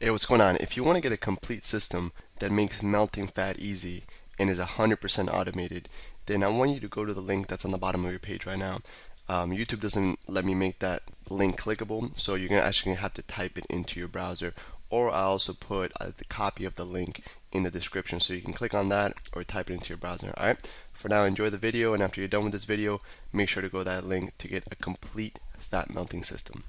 Hey, what's going on? If you want to get a complete system that makes melting fat easy and is 100% automated, then I want you to go to the link that's on the bottom of your page right now. YouTube doesn't let me make that link clickable, so you're actually gonna have to type it into your browser, or I also put the copy of the link in the description, so you can click on that or type it into your browser. All right. For now, enjoy the video, and after you're done with this video, make sure to go to that link to get a complete fat melting system.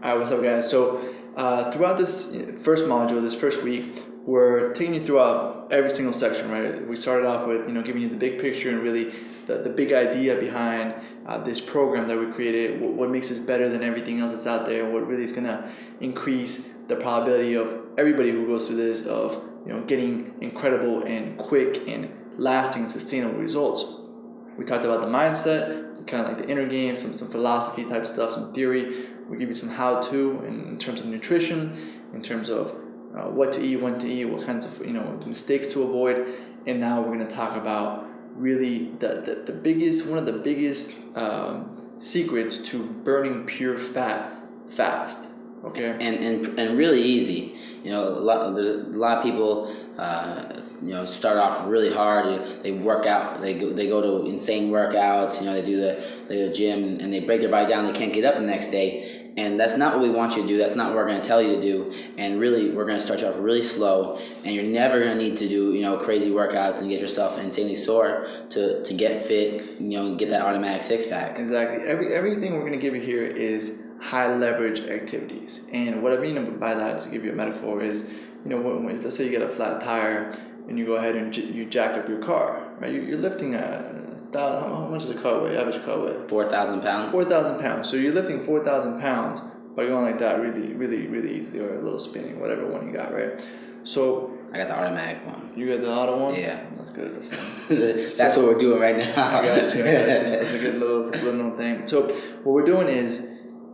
Alright, what's up guys? So throughout this first module, this first week, we're taking you throughout every single section, right? We started off with, giving you the big picture and really the big idea behind this program that we created, what makes us better than everything else that's out there, and what really is going to increase the probability of everybody who goes through this of, getting incredible and quick and lasting sustainable results. We talked about the mindset, kind of like the inner game, some philosophy type stuff, some theory. We give you some how-to in terms of nutrition, in terms of what to eat, when to eat, what kinds of mistakes to avoid, and now we're going to talk about really the biggest, one of the biggest secrets to burning pure fat fast. Okay. And really easy. There's a lot of people start off really hard. They work out. They go to insane workouts. They do the gym and they break their body down. They can't get up the next day. And that's not what we want you to do. That's not what we're going to tell you to do. And really, we're going to start you off really slow. And you're never going to need to do crazy workouts and get yourself insanely sore to get fit. Get that automatic six pack. Exactly. Everything we're going to give you here is high leverage activities. And what I mean by that, to give you a metaphor, is when let's say you get a flat tire and you go ahead and you jack up your car, right? You're lifting how much does a car weigh? Average car weigh 4,000 pounds. 4,000 pounds. So you're lifting 4,000 pounds by going like that, really, really, really easily, or a little spinning, whatever one you got, right? So I got the automatic one. You got the auto one? Yeah, that's good. That's what we're doing right now. I got you. It's a good little subliminal thing. So what we're doing is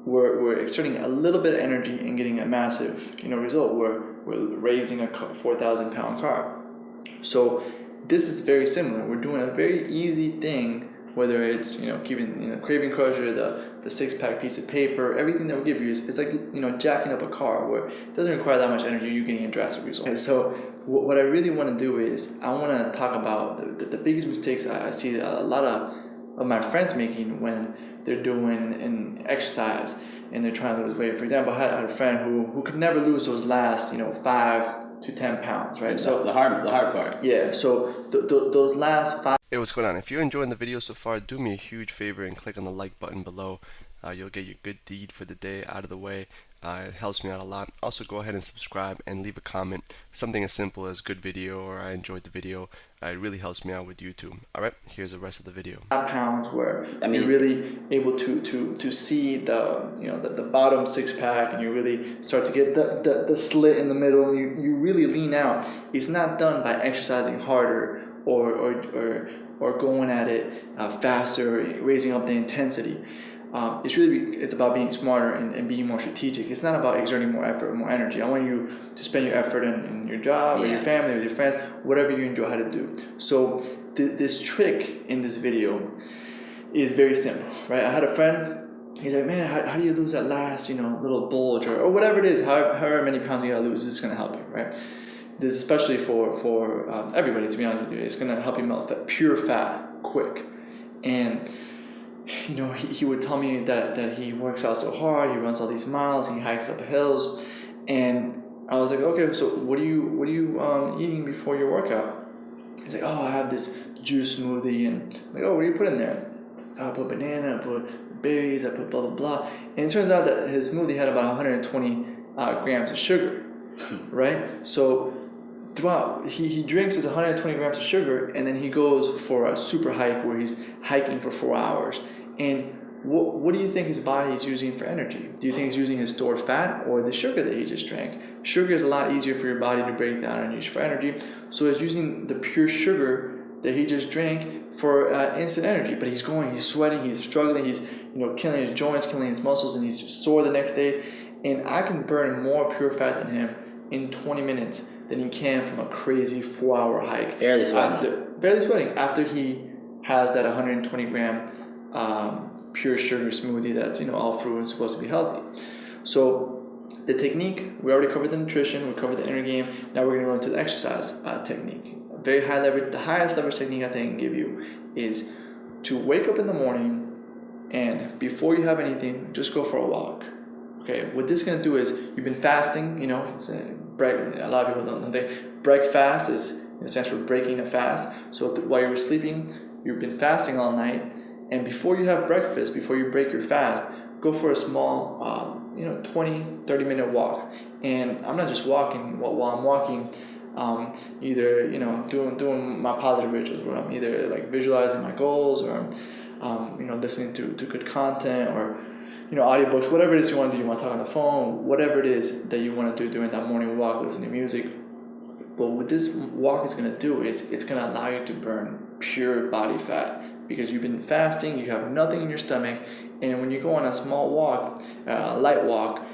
we're exerting a little bit of energy and getting a massive result. We're raising a 4,000 pound car. So this is very similar. We're doing a very easy thing, whether it's keeping craving crusher, the six pack piece of paper, everything that we give you is like jacking up a car where it doesn't require that much energy. You're getting a drastic result. Okay, so what I really want to do is I want to talk about the biggest mistakes I see a lot of my friends making when they're doing an exercise and they're trying to lose weight. For example, I had a friend who could never lose those last 5 to 10 pounds, right? So the hard part. Yeah. So those last 5. Hey, what's going on? If you're enjoying the video so far, do me a huge favor and click on the like button below. You'll get your good deed for the day out of the way. It helps me out a lot. Also, go ahead and subscribe and leave a comment. Something as simple as good video or I enjoyed the video. It really helps me out with YouTube. All right, here's the rest of the video. Pounds where you're really able to see the bottom six pack, and you really start to get the slit in the middle, and you really lean out. It's not done by exercising harder or going at it faster, raising up the intensity. It's about being smarter and being more strategic. It's not about exerting more effort or more energy. I want you to spend your effort in your job, or your family, with your friends, whatever you enjoy how to do. So this trick in this video is very simple, right? I had a friend. He's like, man, how do you lose that last little bulge or whatever it is, however many pounds you gotta lose? This is gonna help you, right? This is especially for everybody, to be honest with you. It's gonna help you melt pure fat quick. And he would tell me that he works out so hard, he runs all these miles, he hikes up hills, and I was like, okay, so what are you eating before your workout? He's like, oh, I have this juice smoothie, and I'm like, oh, what do you put in there? I put banana, I put berries, I put blah blah blah, and it turns out that his smoothie had about 120 grams of sugar, right? So throughout, he drinks his 120 grams of sugar, and then he goes for a super hike where he's hiking for 4 hours. And what do you think his body is using for energy? Do you think he's using his stored fat or the sugar that he just drank? Sugar is a lot easier for your body to break down and use for energy. So he's using the pure sugar that he just drank for instant energy. But he's sweating, he's struggling, he's killing his joints, killing his muscles, and he's sore the next day. And I can burn more pure fat than him in 20 minutes than he can from a crazy 4-hour hike. Barely sweating. After he has that 120 gram pure sugar smoothie that's all fruit and supposed to be healthy. So The technique, we already covered the nutrition, we covered the inner game. Now we're going to go into the exercise technique. Very high leverage, the highest leverage technique I think I can give you is to wake up in the morning and before you have anything, just go for a walk. Okay, what this is going to do is you've been fasting, you know, a lot of people don't think break fast stands for breaking a fast. So while you were sleeping, you've been fasting all night, and before you have breakfast, before you break your fast, go for a small 20-30 minute walk. And I'm not just walking while I'm walking, either doing my positive rituals where I'm either like visualizing my goals, or I'm listening to good content, or audiobooks, whatever it is you want to do. You want to talk on the phone, whatever it is that you want to do during that morning walk, listen to music. But what this walk is going to do is it's going to allow you to burn pure body fat, because you've been fasting, you have nothing in your stomach, and when you go on a small walk, light walk,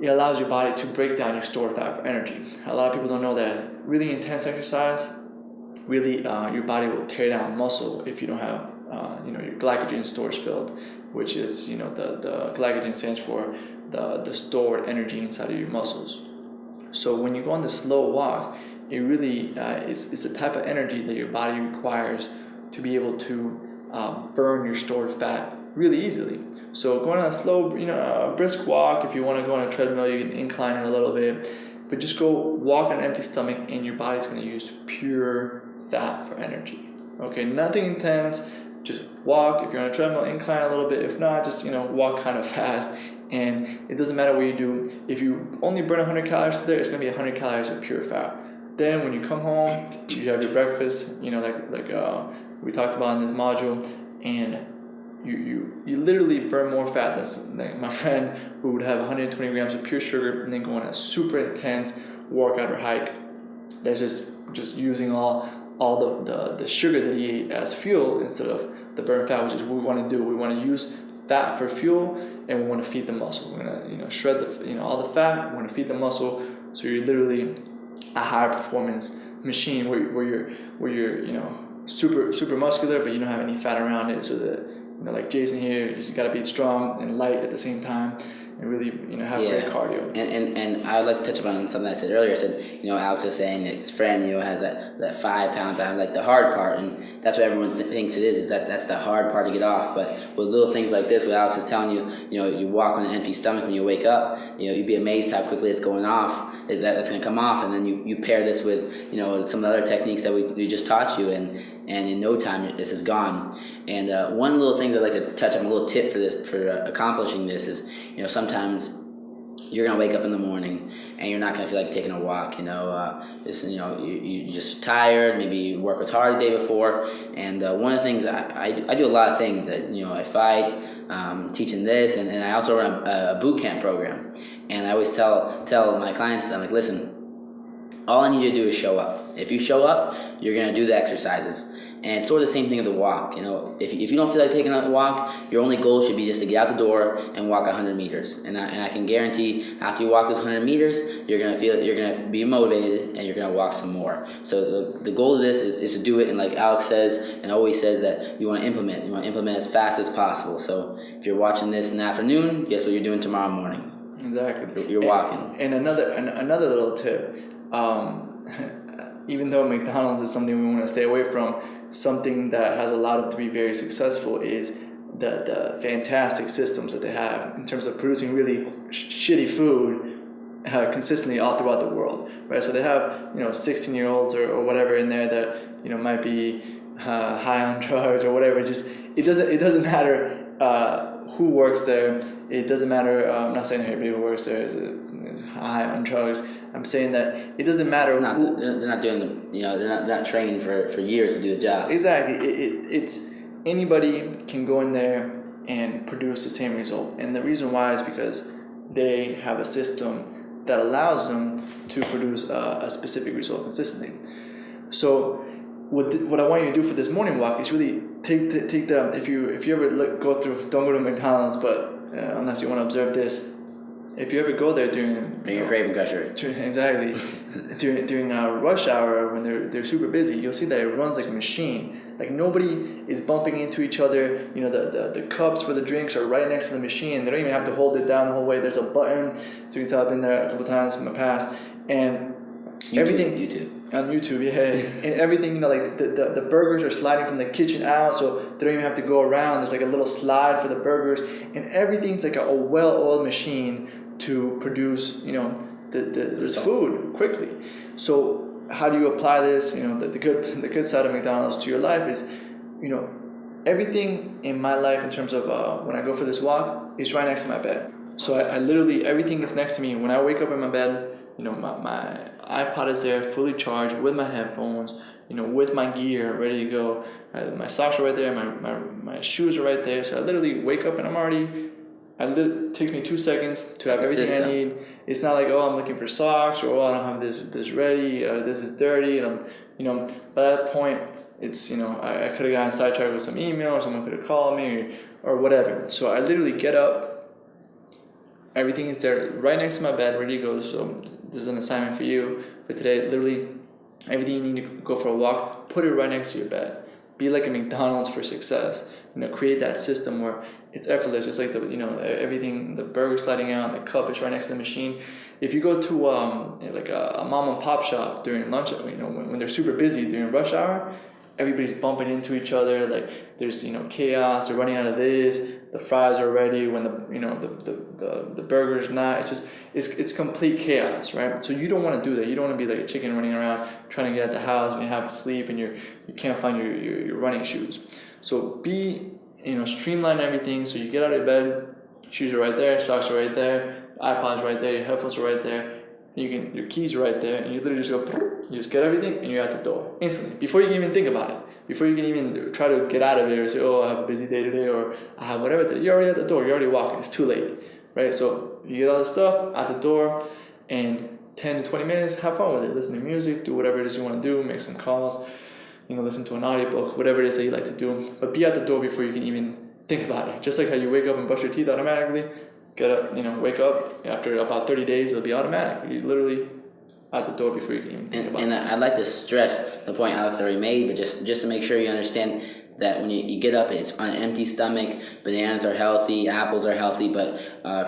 it allows your body to break down your stored fat for energy. A lot of people don't know that really intense exercise, really your body will tear down muscle if you don't have your glycogen stores filled, which is the glycogen stands for the stored energy inside of your muscles. So when you go on the slow walk, it really it's the type of energy that your body requires to be able to burn your stored fat really easily. So going on a slow, brisk walk, if you want to go on a treadmill, you can incline it a little bit, but just go walk on an empty stomach and your body's going to use pure fat for energy. Okay, nothing intense, just walk. If you're on a treadmill, incline a little bit. If not, just walk kind of fast. And it doesn't matter what you do. If you only burn 100 calories there, it's going to be 100 calories of pure fat. Then when you come home, you have your breakfast, like we talked about in this module, and you literally burn more fat. That's like my friend who would have 120 grams of pure sugar and then go on a super intense workout or hike. That's just using all the sugar that he ate as fuel instead of the burn fat, which is what we want to do. We want to use fat for fuel, and we want to feed the muscle. We're gonna shred all the fat. We want to feed the muscle, so you're literally a high performance machine where you're super muscular, but you don't have any fat around it. So that like Jason here, you just gotta be strong and light at the same time, and really have great cardio. And I would like to touch upon something I said earlier. I said Alex was saying that his friend has that 5 pounds. I have like the hard part, and that's what everyone thinks it is that's the hard part to get off. But with little things like this, what Alex is telling you, you walk on an empty stomach when you wake up, you'd be amazed how quickly it's going off. That's going to come off, and then you pair this with some of the other techniques that we just taught you, and in no time this is gone. And one little thing I'd like to touch on, a little tip for accomplishing this is, sometimes you're gonna wake up in the morning and you're not gonna feel like taking a walk. You're just tired. Maybe you work was hard the day before. And one of the things I do a lot of things that I fight, teaching this, and I also run a boot camp program. And I always tell my clients, I'm like, listen, all I need you to do is show up. If you show up, you're gonna do the exercises. And it's sort of the same thing with the walk. If you don't feel like taking a walk, your only goal should be just to get out the door and walk 100 meters. And I can guarantee after you walk those 100 meters, you're gonna be motivated, and you're gonna walk some more. So the goal of this is to do it, and like Alex says and always says, that you want to implement as fast as possible. So if you're watching this in the afternoon, guess what you're doing tomorrow morning? Exactly. You're walking. And another little tip. Even though McDonald's is something we want to stay away from, something that has allowed them to be very successful is the fantastic systems that they have in terms of producing really shitty food consistently all throughout the world, right? So they have 16-year-olds or whatever in there that might be high on drugs or whatever. It doesn't matter who works there. It doesn't matter. I'm not saying everybody who works there is high on drugs. I'm saying that it doesn't matter. They're not doing they're not trained for years to do the job. Exactly. It's anybody can go in there and produce the same result, and the reason why is because they have a system that allows them to produce a specific result consistently. So what I want you to do for this morning walk is really take the if you ever don't go to McDonald's, but unless you want to observe this, if you ever go there during Your craving crusher. exactly during rush hour when they're super busy, you'll see that it runs like a machine. Like nobody is bumping into each other. You know, the cups for the drinks are right next to the machine. They don't even have to hold it down the whole way. There's a button, so you can tap in there a couple times in the past, and everything on YouTube, yeah, and everything, you know, like the burgers are sliding from the kitchen out, so they don't even have to go around. There's like a little slide for the burgers, and everything's like a well-oiled machine to produce, you know, this food quickly. So how do you apply this? You know, the good side of McDonald's to your life is, you know, everything in my life in terms of when I go for this walk is right next to my bed. So I literally, everything is next to me. When I wake up in my bed, you know, my iPod is there, fully charged, with my headphones, you know, with my gear ready to go. My socks are right there, my shoes are right there. So I literally wake up and it takes me 2 seconds to have everything I need. It's not like, oh, I'm looking for socks, or oh, I don't have this ready, this is dirty, and I'm, you know, by that point, it's, you know, I could have gotten sidetracked with some email, or someone could have called me, or whatever. So I literally get up, everything is there right next to my bed, ready to go. So this is an assignment for you for today. Literally, everything you need to go for a walk, put it right next to your bed. Be like a McDonald's for success. You know, create that system where it's effortless. It's like everything, the burger sliding out, the cup is right next to the machine. If you go to like a mom and pop shop during lunch, you know, when they're super busy during rush hour, everybody's bumping into each other. Like there's, you know, chaos. They're running out of this. The fries are ready when the burger's not. It's just it's complete chaos, right? So you don't want to do that. You don't want to be like a chicken running around trying to get at the house and you have to sleep and you can't find your running shoes. So streamline everything. So you get out of bed, shoes are right there, socks are right there, iPod's right there, your headphones are right there. Your keys are right there, and you literally just go, you just get everything, and you're at the door instantly. Before you can even think about it, before you can even try to get out of it or say, oh, I have a busy day today, or I have whatever today, you're already at the door, you're already walking, it's too late, right? So you get all the stuff at the door, and 10 to 20 minutes, have fun with it. Listen to music, do whatever it is you want to do, make some calls, listen to an audiobook, whatever it is that you like to do, but be at the door before you can even think about it. Just like how you wake up and brush your teeth automatically, get up, wake up. After about 30 days, it'll be automatic. You're literally at the door before you can even think about it. And I'd like to stress the point Alex already made, but just to make sure you understand that when you get up, it's on an empty stomach. Bananas are healthy, apples are healthy, but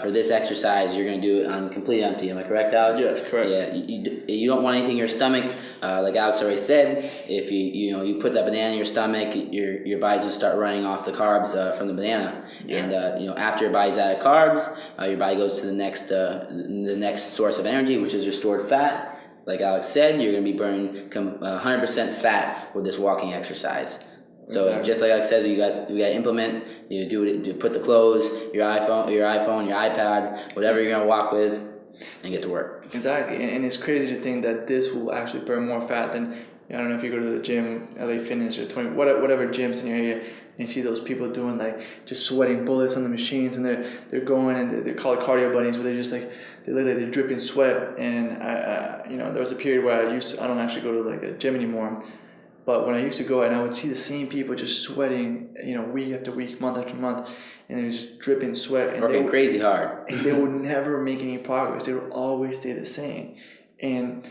for this exercise, you're going to do it on complete empty. Am I correct, Alex? Yes, correct. Yeah, you don't want anything in your stomach. Like Alex already said, if you put that banana in your stomach, your body's going to start running off the carbs from the banana. Yeah. And after your body's out of carbs, your body goes to the next source of energy, which is your stored fat. Like Alex said, you're going to be burning 100% fat with this walking exercise. So exactly. Just like I said, we got to implement. Put the clothes, your iPhone, your iPad, whatever you're gonna walk with, and get to work. Exactly, and it's crazy to think that this will actually burn more fat than, I don't know if you go to the gym, LA Fitness or 20, whatever gyms in your area, and you see those people doing like just sweating bullets on the machines, and they're going and they're called cardio bunnies, where they're just like they look like they're dripping sweat. And there was a period where I don't actually go to like a gym anymore. But when I used to go and I would see the same people just sweating, week after week, month after month, and they were just dripping sweat. And working crazy hard. And they would never make any progress. They would always stay the same. And,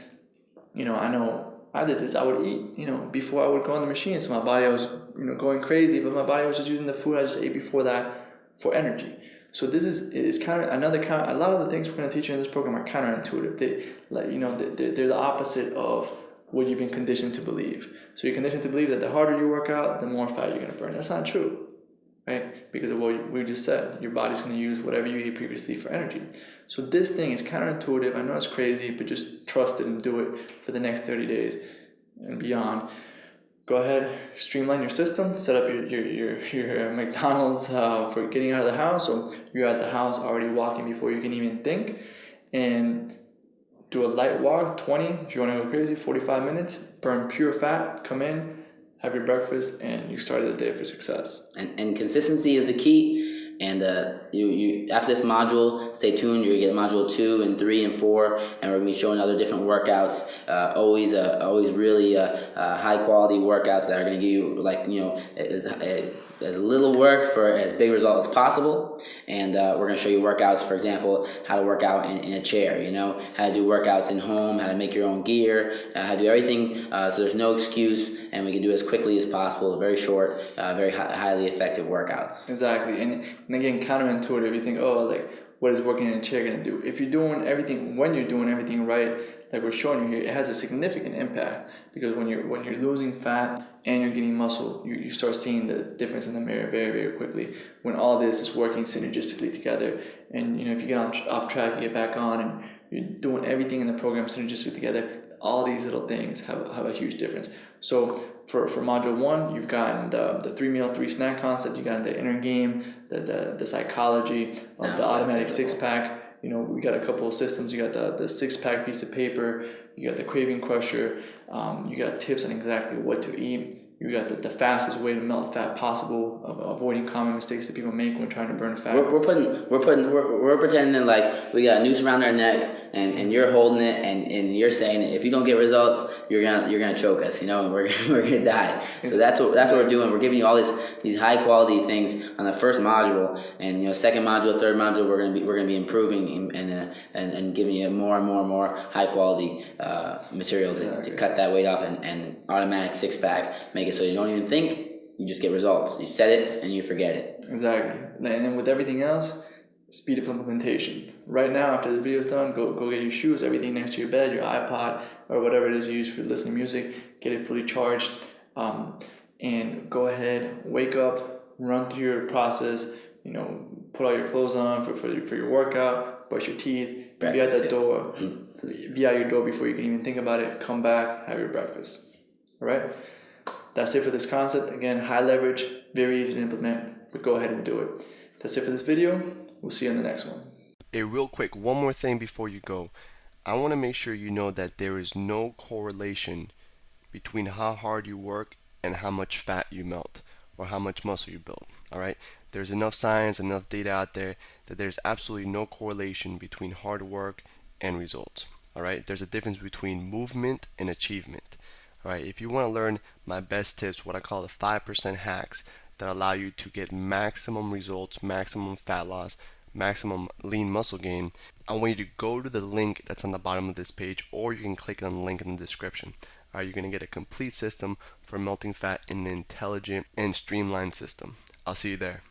I know I did this. I would eat, before I would go on the machine. So my body was, going crazy, but my body was just using the food I just ate before that for energy. So it's kind of a lot of the things we're going to teach you in this program are counterintuitive. They're the opposite of what you've been conditioned to believe. So you're conditioned to believe that the harder you work out, the more fat you're going to burn. That's not true, right? Because of what we just said. Your body's going to use whatever you ate previously for energy. So this thing is counterintuitive. I know it's crazy, but just trust it and do it for the next 30 days and beyond. Go ahead, streamline your system, set up your McDonald's for getting out of the house. So you're at the house already walking before you can even think. And do a light walk, 20, if you want to go crazy, 45 minutes, burn pure fat, come in, have your breakfast, and you started the day for success. And consistency is the key. And you after this module, stay tuned. You're going to get module 2 and 3 and 4, and we're going to be showing other different workouts. Always really high quality workouts that are going to give you as little work for as big a result as possible. And we're going to show you workouts, for example, how to work out in a chair, how to do workouts in home, how to make your own gear, how to do everything. So there's no excuse, and we can do it as quickly as possible, very short, very highly effective workouts. Exactly. And again, counterintuitive, you think, oh, like, what is working in a chair going to do? If you're doing everything, when you're doing everything right, like we're showing you here, it has a significant impact, because when you're losing fat and you're getting muscle, you start seeing the difference in the mirror very, very quickly when all this is working synergistically together. And if you get off track, you get back on, and you're doing everything in the program synergistically together, all these little things have a huge difference. So for module 1, you've gotten the 3 meal 3 snack concept, you got the inner game, the psychology of the automatic 6-pack. We got a couple of systems. You got the 6-pack piece of paper, you got the craving crusher, you got tips on exactly what to eat. You got the fastest way to melt fat possible, avoiding common mistakes that people make when trying to burn fat. We're pretending like we got a noose around our neck, and you're holding it, and you're saying if you don't get results, you're gonna choke us, and we're gonna die. So that's what we're doing. We're giving you all these high quality things on the first module, and second module, third module, we're gonna be improving and giving you more and more high quality materials to cut that weight off, and automatic 6-pack, make it so you don't even think, you just get results. You set it and you forget it. Exactly. And then with everything else, speed of implementation. Right now, after the video is done, go get your shoes, everything next to your bed, your iPod, or whatever it is you use for listening to music, get it fully charged, and go ahead, wake up, run through your process, put all your clothes on for your workout, brush your teeth, be out your door before you can even think about it, come back, have your breakfast. All right? That's it for this concept. Again, high leverage, very easy to implement, but go ahead and do it. That's it for this video. We'll see you in the next one. Hey, real quick, one more thing before you go. I want to make sure you know that there is no correlation between how hard you work and how much fat you melt or how much muscle you build. All right? There's enough science, enough data out there that there's absolutely no correlation between hard work and results. All right? There's a difference between movement and achievement. All right? If you want to learn my best tips, what I call the 5% hacks that allow you to get maximum results, maximum fat loss, maximum lean muscle gain, I want you to go to the link that's on the bottom of this page, or you can click on the link in the description. All right, you're going to get a complete system for melting fat in an intelligent and streamlined system. I'll see you there.